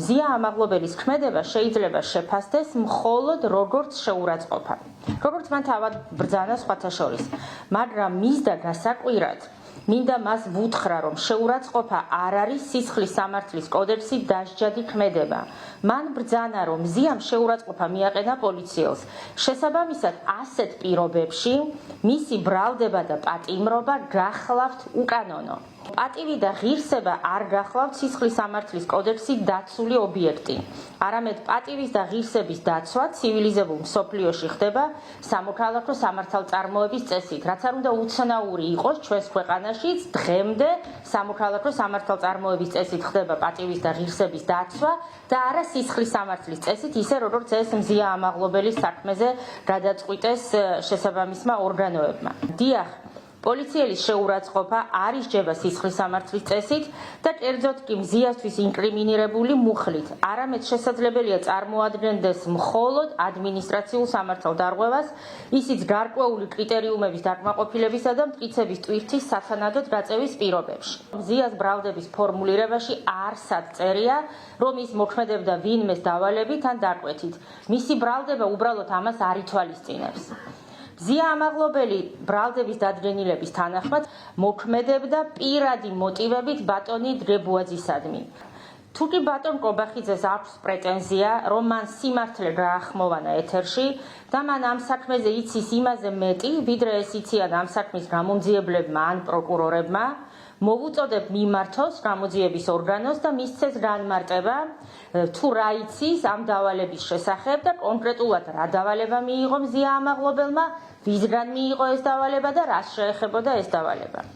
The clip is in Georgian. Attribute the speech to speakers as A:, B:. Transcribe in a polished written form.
A: მზია ამაღლობელის ქმედება შეიძლება შეფასდეს მხოლოდ როგორც შეურაცხყოფა. როგორც მან თავად ბრძანა სხვათა შორის, მაგრამ მისდა გასაკვირად მინდა მას ვუთხრა, რომ შეურაცხყოფა არ არის სისხლის სამართლის კოდექსით დასჯადი ქმედება. მან ბრძანა, რომ მზიამ შეურაცხყოფა მიაყენა პოლიციელს. შესაბამისად, ასეთ პირობებში მისი ბრალდება და პატიმრობა გახლავთ უკანონო. პატივი და ღირსება არ გახლავთ სისხლის სამართლის კოდექსით დაცული ობიექტი. არამედ პატივის და ღირსების დაცვა ცივილიზებულ მსოფლიოში ხდება სამოქალაქო სამართალწარმოების წესით, რაც არ უნდა უცნაური იყოს ჩვენს ქვეყანაშიც დღემდე სამოქალაქო სამართალწარმოების წესით ხდება პატივის და ღირსების დაცვა და არა სისხლის სამართლის წესით, ისე როგორც ეს მზია ამაღლობელის საქმეზე გადაწყვიტეს შესაბამისმა ორგანოებმა. დიახ, პოლიციელის შეურაცხყოფა არ ისჯება სისხლის სამართლის წესით და კერძოდ კი მზიასთვის ინკრიმინირებული მუხლით, არამედ შესაძლებელია წარმოადგენდეს მხოლოდ ადმინისტრაციულ სამართალდარღვევას, ისიც გარკვეული კრიტერიუმების დაკმაყოფილებისა და მტკიცების ტვირთის სათანადოდ გაწევის პირობებში. მზიას ბრალდების ფორმულირებაში არსად წერია, რომ ის მოქმედებდა ვინმეს დავალებით ან დაკვეთით. მისი ბრალდება უბრალოდ ამას არ ითვალისწინებს. მზია ამაღლობელი ბრალდების დადგენილების თანახმად მოქმედებდა პირადი მოტივებით ბატონი დრებუაძისადმი. თუ კი ბატონ კობახიძეს აქვს პრეტენზია, რომ მან სიმართლე გაახმოვანა ეთერში და მან ამ საქმეზე იცის იმაზე მეტი, ვიდრე ეს იციან ამ საქმის გამომძიებლებმა ან პროკურორებმა, მოვუწოდებ მიმართოს გამოძიების ორგანოს და მისცეს განმარტება, თუ რა იცის ამ დავალების შესახებ და კონკრეტულად რა დავალება მიიღო მზია ამაღლობელმა, ვისგან მიიღო ეს დავალება და რას შეეხებოდა ეს დავალება.